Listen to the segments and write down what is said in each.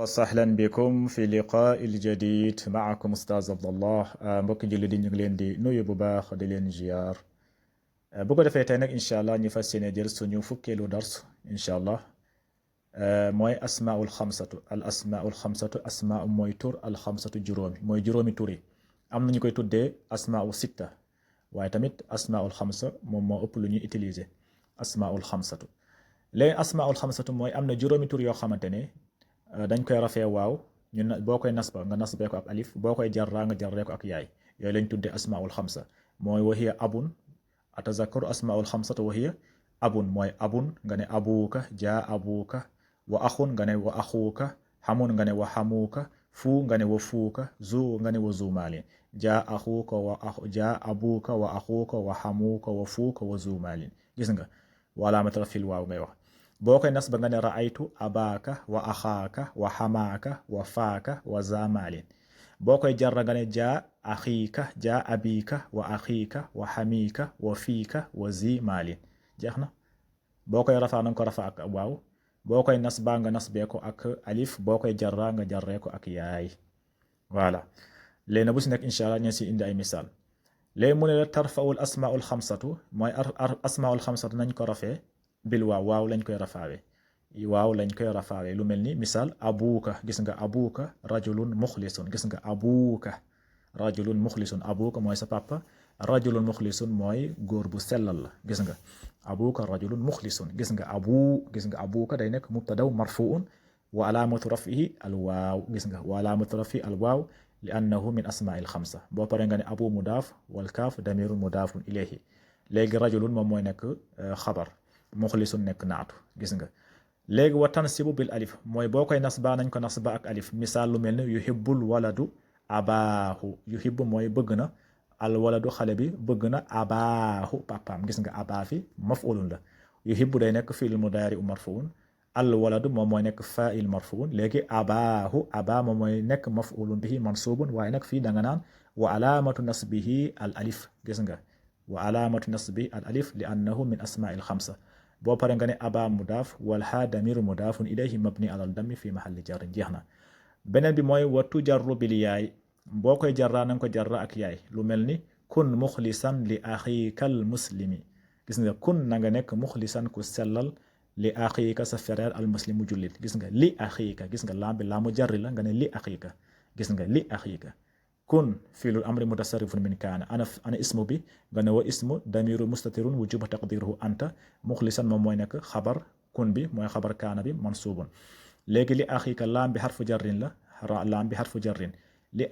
وسهلا بكم في لقاء الجديد معكم أستاذ عبد الله mbokki jullit yi ñu ngi leen di nuyu bu baax di leen ziar bu ko defee tey nag incha allah ñu fas yéene jël suñu fukkeelu dars incha allah mooy asmaul xamsatu al asmaul xamsatu asmaa mooy tur al xamsatu juróomi mooy juróomi tur yi am na ñu koy tuddee asmaul sitta waaye tamit asmaul xamsa moom moo ëpp lu ñuy utiliser asmaul xamsatu léegi asmaul xamsatu mooy am na juróomi tur yoo xamante ne dañ koy rafee waaw ñu boo koy nasba nga nasbee ko ak alif boo koy jarraa nga jarree ko ak yaay yooyu lañ tuddee asmaul xamsa mooy wahiya abun atazakkaru asmaul xamsatu wahiya abun mooy abun nga ne abuuka jaa abuuka wa axun nga ne wa axuuka xamun nga ne wa xamuuka fuu nga ne wa fuuka zuu nga ne wa zuumaalin jaa axuuka jaa abuuka wa axuuka wa xamuuka wa fuuka wa zuumaalin gis nga walaamata fil waaw ngay wax boo koy nasba nga ne raaytu abaaka wa axaaka wa xamaaka wa faaka wa zamaalin boo koy jarra nga ne jaa axiika jaa abiika wa axiika wa xamiika wa fiika wa zimaalin jeex na boo koy rafaa nanga ko rafaa ak waaw boo koy nasba nga nasbee ko ak alif boo koy jarra nga jarree ko ak yaay voilà léegi na bu si nekk incha allah ñu si indi ay misaal léegi mu ne la tarfaul asmaul xamsatu mooy asmaul xamsatu nañ ko rafee bil waaw lañ koy rafaawe lu mel ni misaal abuuka gis nga abuuka rajulun muxlisun gis nga abuuka rajulun muxlisun abuuka mooy sa papa rajulun muxlisun mooy góor bu sellal la gis nga abuuka rajulun muxlisun gis nga abuuka day nekk mubtadaw marfuun wa alaamatu rafihi al waaw gis nga wa alaamatu rafihi al waaw li annahu min asmaa'il xamsa boo paree nga ne abu mudaaf wal kaaf damirun mudaafun ilayhi léegi rajulun moom mooy nekk xabar muxlisun nekk naatu gis nga léegi wa tansibu bil alif mooy boo koy nasba nañ ko nasba ak alif misaal lu mel ni yuhibbul waladu abaahu yuhibbu mooy bëgg na al waladu xale bi bëgg na abaahu papaam gis nga abaa fi maf'ulun la yuhibbu day nekk fi'il mudaari marfuun al waladu moom mooy nekk fa'il marfuun léegi abaahu abaa moom mooy nekk maf'ulun bihi mansuubun waaye nag fii da nga naan wa alaamatu nasbihi al alif gis nga wa alaamatu nasbihi al alif li annahu min asmaa'il xamsa boo pare nga ne aba mudaaf wal haa damiru mudaafun ilayhi mabni alal dammi fi mahalli jarrin jeex na beneen bi mooy wa tujarru bil yaay boo koy jarraa na nga ko jarra ak yaay lu mel ni kun muxlisan li axiikal muslimi gis nga kun na nga nekk muxlisan ku sellal li axiika sa frère al muslimu jullit gis nga li axiika gis nga laam bi laamu jarri la nga ne li axiika gis nga li axiika kun fiilul amri mutasarrifun min kaana ana ismu bi nga ne wa ismu damiru mustatirun wujuba taqdiruhu anta muxlisan moom mooy nekk xabar kun bi mooy xabar kaana bi mansubun léegi li axiika laam bi xarfu jarrin la laam bi xarfu jarrin li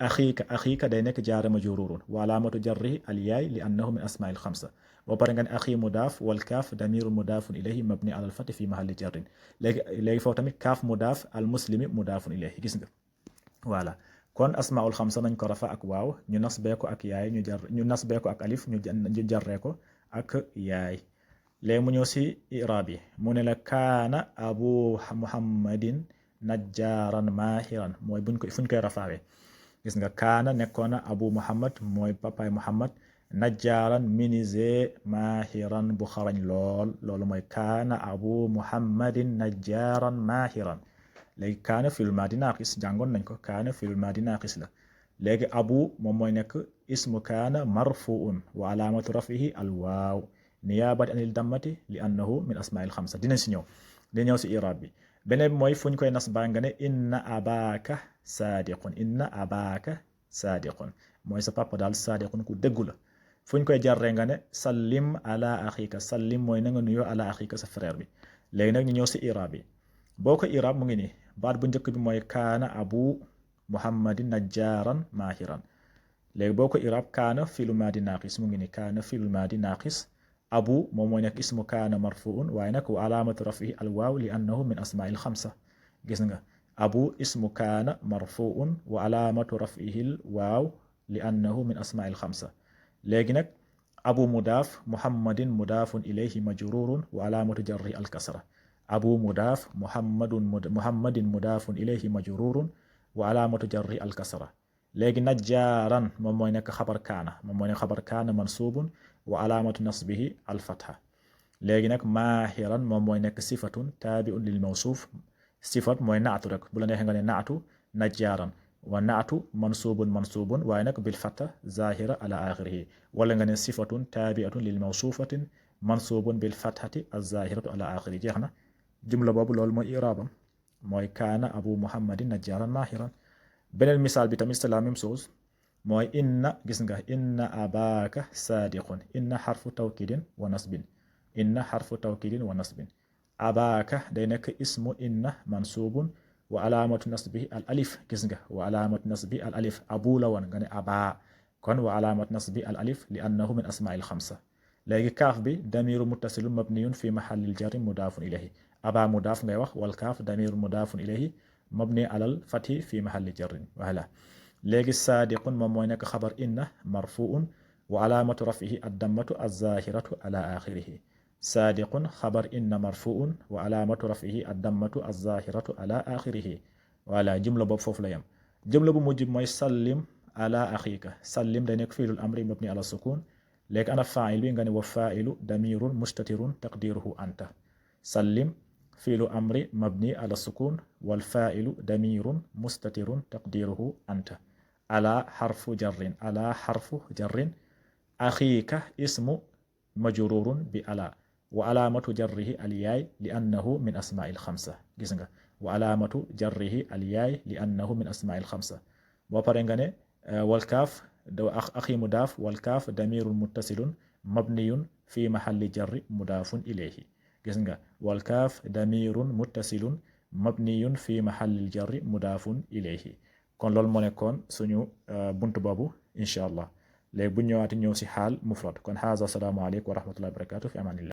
axiika day nekk jaara majrurun wa alaamatu jarrihi al yaay li annahu min asmaa'il xamsa boo pare nga ne axi mudaaf wal kaaf damiru mudaafun ilayhi mabni alal fati fi mahalli jarrin léegi foofu tamit kaaf mudaaf al muslimi mudaafun ilayhi gis nga voilà kon asmaul xamsa nañ ko rafa ak waaw ñu nasbee ko ak yaay ñu nasbee ko ak alif ñu jarree ko ak yaay léegi mu ñëw si iraab yi mu ne la kaana abu muhammadin najjaaran maahiran mooy fuñ koy rafaawee gis nga kaana nekkoon na abu muhammad mooy papaay muhammad najjaaran menuisier maahiran bu xarañ loolu mooy kaana abu muhammadin najjaaran maahiran léegi kaana fil maadi naaqis jàngoon nañ ko kaana fil maadi naaqis la léegi abu moom mooy nekk ismu kaana marfuun wa alaamatu rafihi al waaw niyaabati anil dammati li annahu min asmaa'il xamsa dinañ si ñëw di ñëw si iraab bi beneen mooy fu ñu koy nasbaa nga ne inna abaaka saadiqun mooy sa papa daal saadiqun ku dëggu la fu ñu koy jarree nga ne sallim ala axiika sallim mooy na nga nuyoo ala axiika sa frère bi léegi nag ñu ñëw si iraab bi boo ko iraab mu ngi nii baat bu njëkk bi mooy kaana abu muhammadin najjaaran maahiran léegi boo ko iraab kaana filu maadi naaqis mu ngi nii kaana filu maadi naaqis abu moom mooy nekk ismu kaana marfuun waaye nag wa alaamatu rafihi al waaw li annahu min asmaa'il xamsa gis nga abu ismu kaana marfuun wa alaamatu rafihi al waaw li annahu min asmaa'il xamsa léegi nag abu mudaaf muhammadin mudaafun ilayhi majruurun wa alaamatu jarri al kasra abu mudaaf muhammadin mudaafun ilayhi majrurun wa alaamatu jarri al kasra léegi najjaaran moom mooy nekk xabar kaana mansuubun wa alaamatu nasbihi al fatha léegi nag maahiran moom mooy nekk sifatun taabiun lil mawsuuf sifat mooy naatu rek bu la neexee nga ne naatu najjaaran wa naatu mansubun waaye nag bil fatta zahira ala axirihi wala nga ne sifatun taabiatun lil mawsuufatin mansubun bil fathati az-zahiratu ala axirihi jeex na jumla boobu loolu mooy iraabam mooy kaana abu muhammadin najjaaran maahiran beneen misaal bi tamit c'est la même chose mooy inna gis nga inna abaaka saadiqun inna xarfu tawkidin wa nasbin inna xarfu tawkidin wa nasbin abaaka day nekk ismu inna mansubun wa alaamatu nasbihi al alif gis nga wa alaamatu nasbihi al alif abu la woon nga ne abaa kon wa alaamatu nasbihi al alif li annahu min asmaa'il xamsa léegi kaaf bi damiru muttasilun mabniyun fi mahallil jarri mudaafun ilayhi abaa mudaaf ngay wax wal kaaf damiru mudaafun ilayhi mabni alal fathi fi mahalli jarrin voilà léegi saadiqun moom mooy nekk xabar inna marfuun wa alaamatu rafihi addammatu azzahiratu ala axirihi saadiqun xabar inna marfuun wa alaamatu rafihi addammatu azzahiratu ala axirihi voilà jumla boobu foofu la yam jumla bu mujj mooy sallim ala axiika sallim day nekk fiilul amri mabni ala sukun léegi ana faa'il bi nga ne wa faa'ilu damirun mustatirun taqdiruhu anta sallim fiilu amri mabni ala sukun wal faa'ilu damirun mustatirun taqdiruhu anta ala xarfu jarrin axiika ismu majrurun bi ala wa alaamatu jarrihi alyaay li annahu min asmaa'il xamsa gis nga wa alaamatu jarrihi alyaay li annahu min asmaa'il xamsa boo pare nga ne wal kaaf axi mudaaf wal kaaf damirun muttasilun mabniyun fi mahalli jarri mudaafun ilayhi gis nga wal kaaf damirun muttasilun mabniyun fi mahallil jarri mudaafun ilayhi kon loolu moo nekkoon suñu buntu boobu incha allah léegi bu ñëwaati ñëw si xaal mufrad kon haza salaamu aleykum wa rahmatullahi wa barakatuh fi amanillah